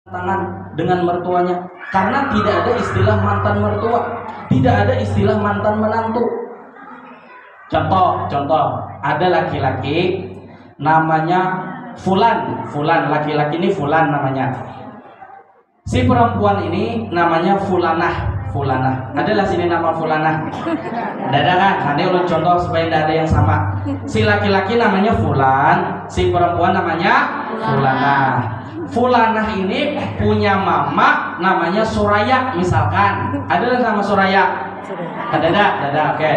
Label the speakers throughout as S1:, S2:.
S1: tangan dengan mertuanya, karena tidak ada istilah mantan mertua, tidak ada istilah mantan menantu. Contoh, ada laki-laki namanya Fulan, laki-laki ini Fulan namanya. Si perempuan ini namanya Fulanah. Adalah sini nama Fulanah. Ada kan? Nanti ulun contoh supaya tidak ada yang sama. Si laki-laki namanya Fulan, si perempuan namanya Fulanah. Fulanah ini punya mama namanya Suraya misalkan. Ada nama Suraya? Ada. Oke.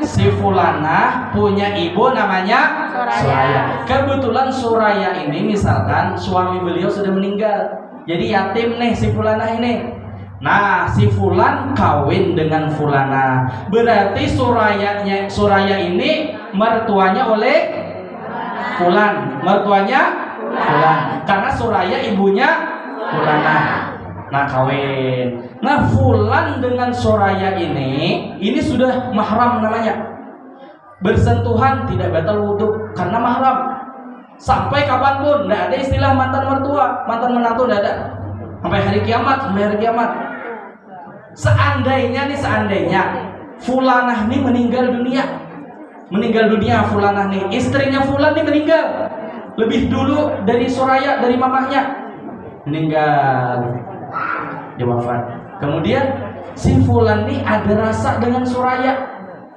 S1: Si Fulanah punya ibu namanya Suraya. Kebetulan Suraya ini misalkan suami beliau sudah meninggal, jadi yatim nih si Fulanah ini. Nah, si Fulan kawin dengan Fulanah, berarti Suraya ini mertuanya oleh Fulan, karena Suraya ibunya Fulanah. Nah, kawin. Nah, Fulan dengan Suraya ini sudah mahram namanya. Bersentuhan tidak batal wudhu karena mahram. Sampai kapanpun, tidak ada istilah mantan mertua, mantan menantu, tidak ada. Sampai hari kiamat. Seandainya Fulanah ini meninggal dunia Fulanah nih, istrinya Fulan nih meninggal lebih dulu dari Suraya, dari mamahnya meninggal, dia wafat. Kemudian si Fulan nih ada rasa dengan Suraya,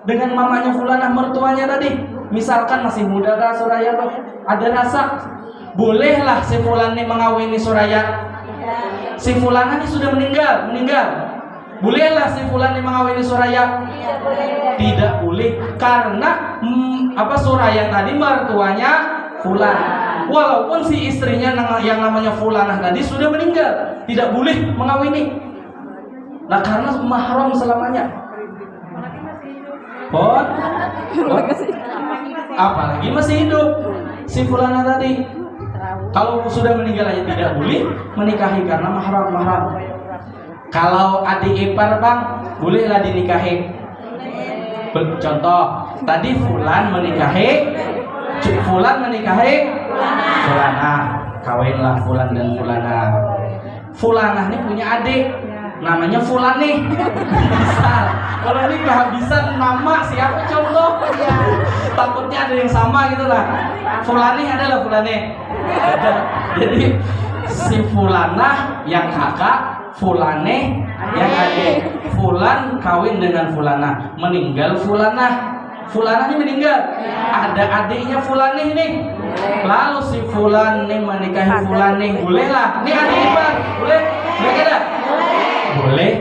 S1: dengan mamanya Fulanah mertuanya tadi. Misalkan masih muda kan Suraya tuh, ada rasa. Bolehlah si Fulan nih mengawini Suraya. Si Fulanah ini sudah meninggal. Bolehlah si Fulan ini mengawini Suraya? Tidak boleh, karena Suraya tadi mertuanya Fulan. Walaupun si istrinya yang namanya Fulanah tadi sudah meninggal, tidak boleh mengawini. Nah, karena mahram selamanya. Apalagi masih hidup si Fulanah tadi. Kalau sudah meninggal aja tidak boleh menikahi karena mahram. Kalau adik ipar bang, bolehlah dinikahi. Contoh, tadi Fulan menikahi Fulanah, kawinlah Fulan dan Fulanah. Fulanah ini punya adik namanya Fulan nih. Misal, kalau ini kehabisan nama siapa contoh? Takutnya ada yang sama gitu lah. Fulani adalah Fulani. Jadi si Fulanah yang kakak, Fulane yang adik. Fulan kawin dengan Fulanah, meninggal Fulanah. Fulanah ini meninggal, ada adiknya Fulan ini. Lalu si Fulan ini menikahi Fulan ini, bolehlah. Ini adik ipar, boleh tidak? Boleh.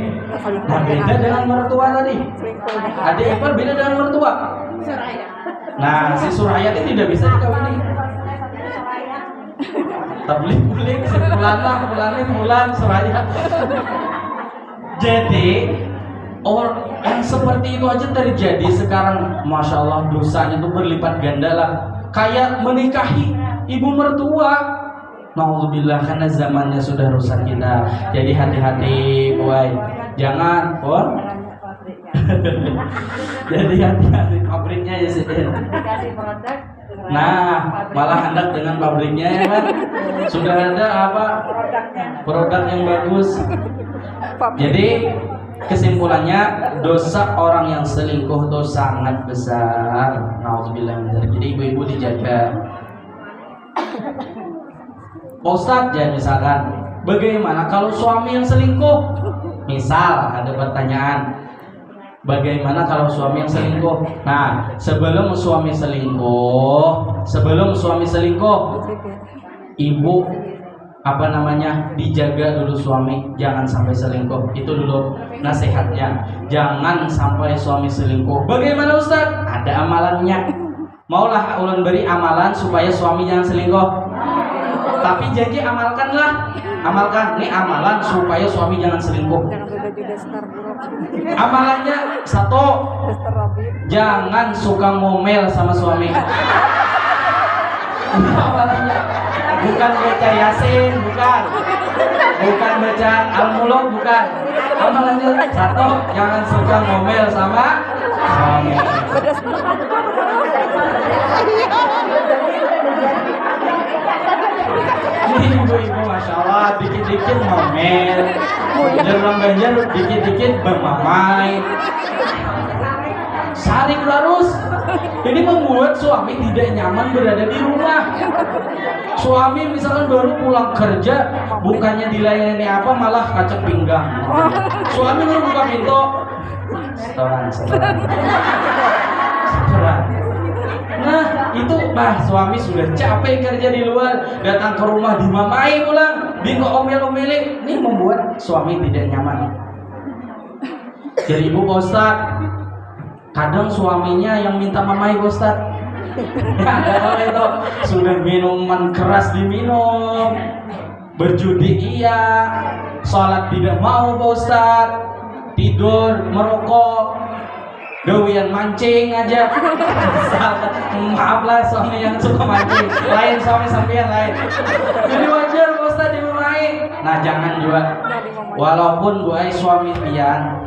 S1: Nah, beda dengan mertua tadi. Adik ipar beda dengan mertua. Nah, si Suraya ini tidak bisa dikawini. Tablik si Fulan Suraya. Jadi yang seperti itu aja terjadi sekarang, masya Allah, dosanya itu berlipat ganda lah. Kayak menikahi ibu mertua. Nauzubillah, karena zamannya sudah rusak kita. Jadi hati-hati, boy. Jangan, jadi hati-hati pabriknya ya sih.
S2: Dikasih produk.
S1: Nah, malah hendak dengan pabriknya ya kan. Sudah ada produk yang bagus. Jadi kesimpulannya, dosa orang yang selingkuh itu sangat besar. Nauzubillah. Jadi ibu-ibu dijaga. Ustadz, ya misalkan, bagaimana kalau suami yang selingkuh? Misal ada pertanyaan, bagaimana kalau suami yang selingkuh? Nah, sebelum suami selingkuh, ibu dijaga dulu suami, jangan sampai selingkuh. Itu dulu nasihatnya, jangan sampai suami selingkuh. Bagaimana Ustadz? Ada amalannya. Maulah ulun beri amalan supaya suami jangan selingkuh. Tapi janji amalkan. Ini amalan supaya suami jangan selingkuh. Amalannya 1, jangan suka ngomel sama suami. Amalannya bukan baca Yasin, bukan baca Al-Muluk, bukan. Amalannya 1, jangan suka ngomel sama suami. ini ibu-ibu masya Allah dikit-dikit ngomel, dalam banjar dikit-dikit bermamai, saling larus. Ini membuat suami tidak nyaman berada di rumah. Suami misalkan baru pulang kerja, bukannya dilayani apa malah kacang pinggang. Suami baru buka pintu, setoran. Nah itu suami sudah capek kerja di luar, datang ke rumah dimamai pulang, diomel-omelin. Ini membuat suami tidak nyaman. Jadi ibu Pak Ustaz, kadang suaminya yang minta mamai Pak Ustaz. Ada itu sudah minuman keras diminum, berjudi iya, sholat tidak mau Pak Ustaz, tidur merokok, gawian mancing aja. Maaf lah suami yang suka mancing, lain suami sampean lain. Jadi wajar Pak Ustaz dimamai. Nah jangan juga, walaupun buai suami pian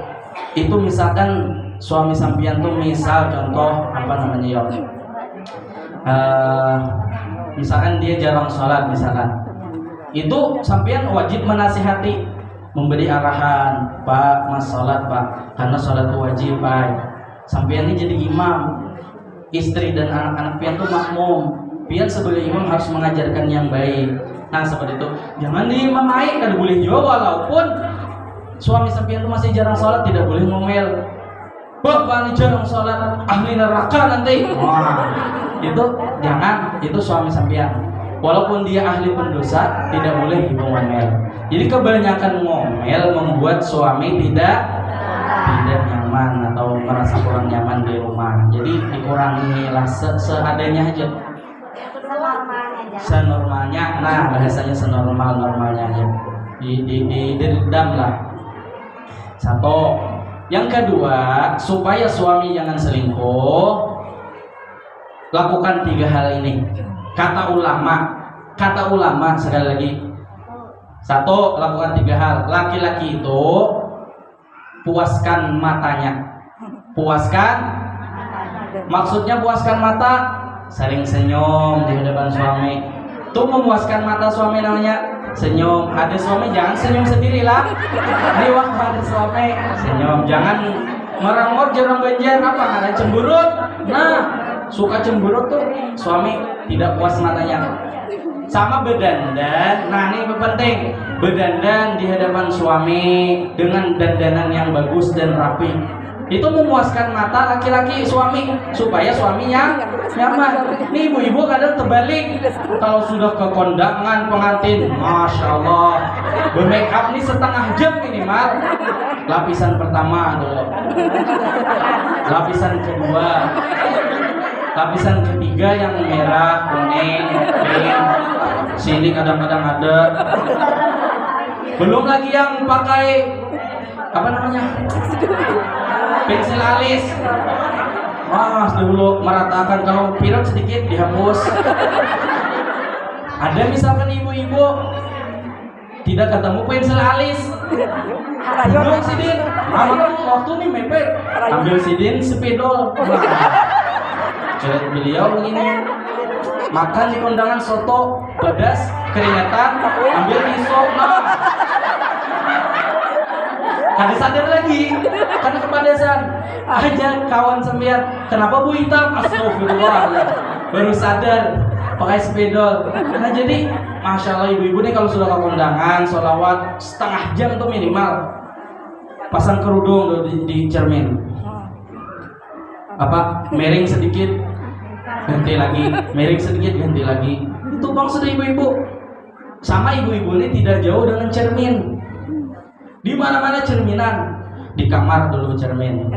S1: itu misalkan suami sampean tuh misal contoh apa namanya ya, misalkan dia jarang sholat misalkan, itu sampean wajib menasihati, memberi arahan, Pak mas sholat Pak, karena sholat itu wajib Pak. Sampean ini jadi imam, istri dan anak-anak pian tuh makmum, pian sebagai imam harus mengajarkan yang baik. Nah seperti itu, jangan dimamai, kan boleh juga walaupun suami sampean tuh masih jarang sholat, tidak boleh ngomel. Bapak ini jarang sholat, ahli neraka nanti. Wah, itu jangan, itu suami sampean. Walaupun dia ahli pendosa, tidak boleh ngomel. Jadi kebanyakan ngomel membuat suami tidak nyaman atau merasa kurang nyaman di rumah. Jadi dikurangilah seadanya aja. Senormalnya. Nah, bahasanya senormal-normalnya aja. Diredam lah. Satu. Yang kedua, supaya suami jangan selingkuh, lakukan 3 hal ini. Kata ulama sekali lagi. 1, lakukan 3 hal. Laki-laki itu puaskan matanya. Puaskan, maksudnya puaskan mata, saling senyum di hadapan suami. Itu memuaskan mata suami namanya. Senyum, ada suami jangan senyum sendirilah. Di waktu ada suami senyum, jangan merengut jarang banjar apa ada cemberut. Nah, suka cemberut tuh suami tidak puas matanya. Sama berdandan. Nah, ini penting. Berdandan di hadapan suami dengan dandanan yang bagus dan rapi. Itu memuaskan mata laki-laki suami supaya suaminya nyaman. Nih ibu-ibu kadang terbalik. Kalau sudah ke kondangan pengantin, masya Allah, bermake up nih setengah jam minimal. Lapisan pertama dulu, lapisan kedua, lapisan ketiga yang merah, kuning, pink. Sini kadang-kadang ada. Belum lagi yang pakai apa namanya? Pensil alis. Wah, dulu meratakan, kalau pirot sedikit dihapus. Ada misalkan ibu-ibu tidak ketemu pensil alis. Belum sidin, waktu nih mepet. Ambil sidin spidol. Jadi beliau begini. Makan di kondangan soto, pedas, keringatan, ambil pisau. Ada sadar lagi karena kepedesan aja kawan sembiat. Kenapa bu hitam? Astagfirullah, baru sadar pakai spidol. Nah jadi masya Allah ibu-ibu nih kalau sudah ke kondangan sholawat setengah jam tuh minimal. Pasang kerudung di cermin, apa miring sedikit ganti lagi, miring sedikit ganti lagi. Itu bang sudah ibu-ibu. Sama ibu-ibu ini tidak jauh dengan cermin. Di mana-mana cerminan, di kamar dulu cermin.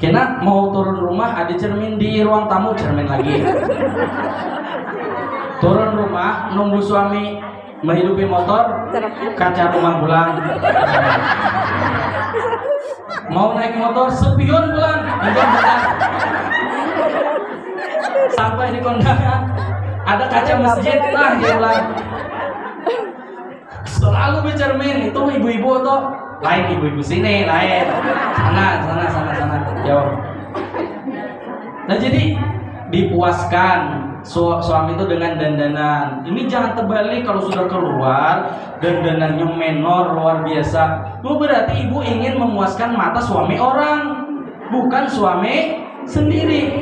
S1: Kena mau turun rumah ada cermin, di ruang tamu cermin lagi. Turun rumah nunggu suami menghidupi motor, kaca rumah pulang. Mau naik motor spion pulang. Sampai di kondangan ada kaca masjid, nah dia pulang. Selalu bercermin. Itu ibu-ibu tuh lain, ibu-ibu sini lain, sana jauh. Nah jadi dipuaskan suami itu dengan dandanan. Ini jangan terbalik, kalau sudah keluar dandanannya menor luar biasa. Itu berarti ibu ingin memuaskan mata suami orang, bukan suami sendiri.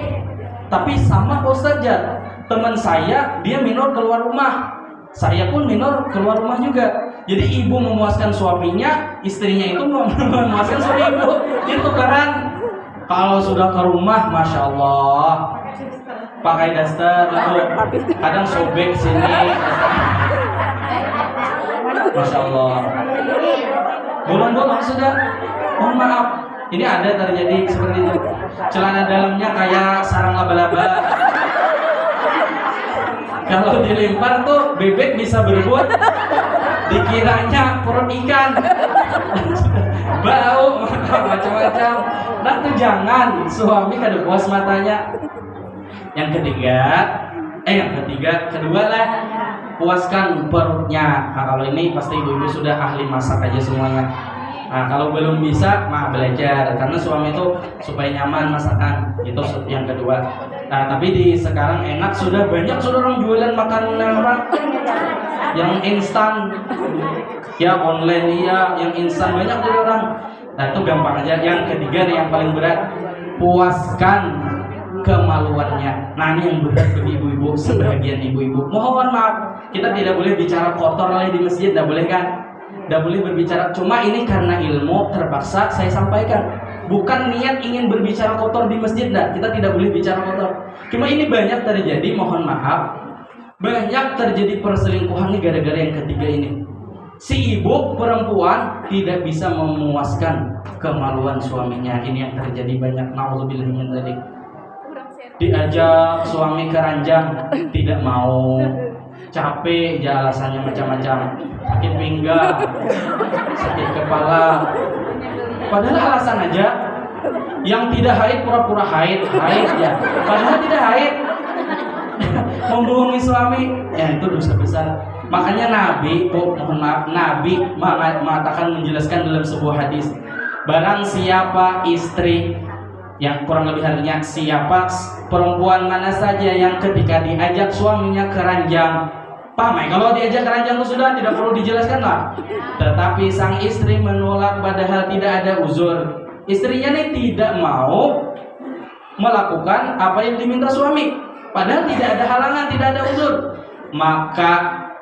S1: Tapi sama Ustaz Jar, teman saya dia minor keluar rumah, saya pun minor keluar rumah juga. Jadi ibu memuaskan suaminya, istrinya itu memuaskan suami ibu. Itu keren. Kalau sudah ke rumah, masya Allah, pakai daster, lalu kadang sobek sini, masya Allah. Bolong-bolong sudah. Mohon maaf, ini ada terjadi seperti itu. Celana dalamnya kayak sarang laba-laba. Kalau dilempar tuh bebek bisa berebut, dikiranya perut ikan, bau macam-macam. Nah tuh jangan, suami kada puas matanya. Yang ketiga, kedua lah, puaskan perutnya. Nah, kalau ini pasti ibu-ibu sudah ahli masak aja semuanya. Nah, kalau belum bisa, belajar, karena suami itu supaya nyaman masakan. Itu yang kedua. Nah, tapi di sekarang enak, sudah banyak orang jualan makanan orang yang instan, ya online ya, yang instan banyak dari orang. Nah, itu gampang aja. Yang ketiga nih yang paling berat, puaskan kemaluannya. Nah, ini yang berat bagi ibu-ibu, sebagian ibu-ibu. Mohon maaf, kita tidak boleh bicara kotor lagi di masjid, tidak boleh kan? Tidak boleh berbicara. Cuma ini karena ilmu terpaksa saya sampaikan. Bukan niat ingin berbicara kotor di masjid, dah. Kita tidak boleh bicara kotor. Cuma ini banyak terjadi, mohon maaf, banyak terjadi perselingkuhan nih gara-gara yang ketiga ini. Si ibu perempuan tidak bisa memuaskan kemaluan suaminya. Ini yang terjadi banyak. Nauzubillah min dzalik. Diajak suami ke ranjang tidak mau, capek ya alasannya macam-macam, sakit pinggang, sakit kepala, padahal alasan aja. Yang tidak haid pura-pura haid ya, padahal tidak haid. Membohongi suami, ya itu dosa besar. Makanya Nabi, mohon maaf, Nabi mengatakan, menjelaskan dalam sebuah hadis, barang siapa istri, yang kurang lebih artinya siapa perempuan mana saja yang ketika diajak suaminya ke ranjang, paham ya? Kalau diajak ke ranjang itu sudah tidak perlu dijelaskan lah. Tetapi sang istri menolak padahal tidak ada uzur. Istrinya nih tidak mau melakukan apa yang diminta suami, padahal tidak ada halangan, tidak ada uzur. Maka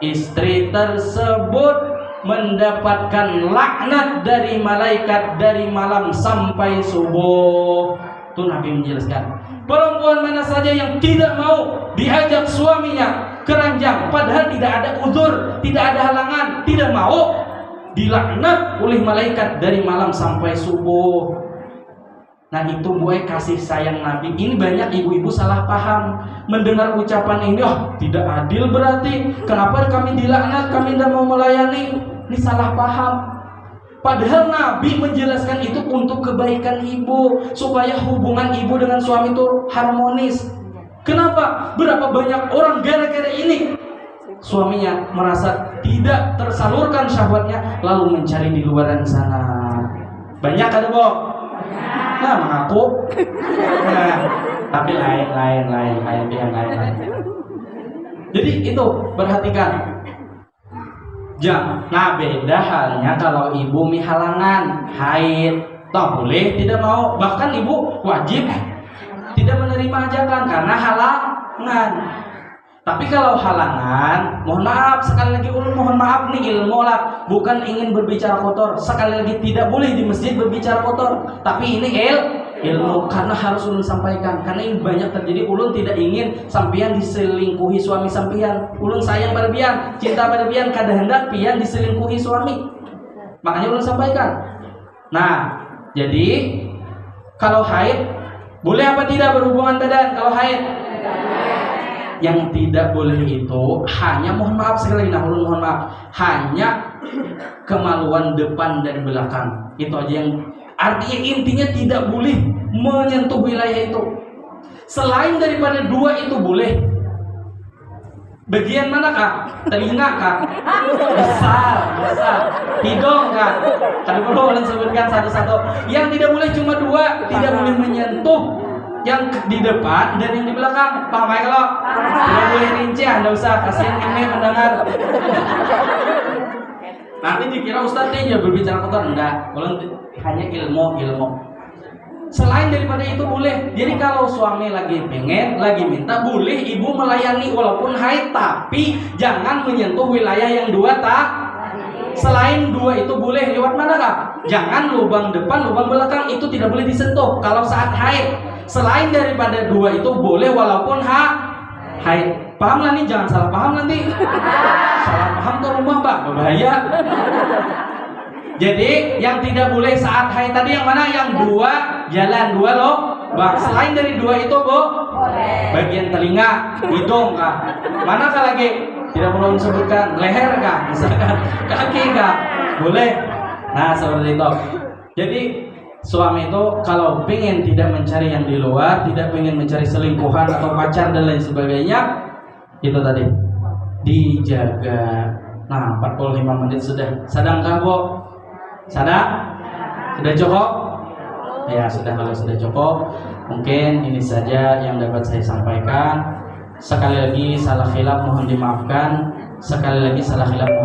S1: istri tersebut mendapatkan laknat dari malaikat dari malam sampai subuh. Itu Nabi menjelaskan. Perempuan mana saja yang tidak mau diajak suaminya ke ranjang padahal tidak ada uzur, tidak ada halangan, tidak mau, dilaknat oleh malaikat dari malam sampai subuh. Nah itu buat kasih sayang Nabi. Ini banyak ibu-ibu salah paham mendengar ucapan ini. Oh tidak adil berarti, kenapa kami dilaknat, kami tidak mau melayani. Ini salah paham. Padahal Nabi menjelaskan itu untuk kebaikan ibu, supaya hubungan ibu dengan suami itu harmonis. Kenapa? Berapa banyak orang gara-gara ini suaminya merasa tidak tersalurkan syahwatnya, lalu mencari di luar sana. Banyak ada boh? Nah mengaku. Nah, tapi lain. Jadi itu perhatikan. Nah beda halnya kalau ibu halangan haid, tak boleh tidak mau, bahkan ibu wajib tidak menerima ajakan karena halangan. Tapi kalau halangan, mohon maaf sekali lagi ulun, mohon maaf nih ilmu lah, bukan ingin berbicara kotor. Sekali lagi tidak boleh di masjid berbicara kotor, tapi ini ilmu karena harus ulun sampaikan. Karena ini banyak terjadi, ulun tidak ingin sampian diselingkuhi suami sampian. Ulun sayang pada pian, cinta pada pian, kada hendak pian diselingkuhi suami. Makanya ulun sampaikan. Nah, jadi kalau haid boleh apa tidak berhubungan badan kalau haid? Yang tidak boleh itu hanya, mohon maaf sekali lagi, ulun mohon maaf, hanya kemaluan depan dan belakang. Itu aja yang artinya intinya tidak boleh menyentuh wilayah itu. Selain daripada dua itu boleh. Bagian mana kak? Telinga kak? Besar. Hidung kak? Tadi perlu ulun sebutkan satu-satu. Yang tidak boleh cuma dua, tidak boleh menyentuh yang di depan dan yang di belakang. Paham ya kalau? Tidak boleh rinci, Anda usah kasihan ini mendengar. Nanti dikira Ustadz dia berbicara kotor. Enggak, kalau hanya ilmu. Selain daripada itu boleh. Jadi kalau suami lagi pengen, lagi minta, boleh ibu melayani walaupun haid, tapi jangan menyentuh wilayah yang dua tak. Selain dua itu boleh. Lewat mana kak? Jangan lubang depan, lubang belakang, itu tidak boleh disentuh kalau saat haid. Selain daripada dua itu boleh walaupun haid. Paham lah nih, jangan salah paham nanti. Salah paham ke rumah mbak, berbahaya. Jadi yang tidak boleh saat haid tadi yang mana? Yang dua jalan, dua loh bang. Selain dari dua itu bagian telinga, hidung kah? Manakah lagi? Tidak perlu disebutkan. Leher kah? Misalkan kaki kah? Boleh. Nah seperti itu. Jadi suami itu kalau pengen tidak mencari yang di luar, tidak pengen mencari selingkuhan atau pacar dan lain sebagainya, itu tadi dijaga. Nah 45 menit sudah. Sadangkah Bu? Sadar? Sudah cukup? Ya sudah, kalau sudah cukup mungkin ini saja yang dapat saya sampaikan. Sekali lagi salah khilaf mohon dimaafkan. Sekali lagi salah khilaf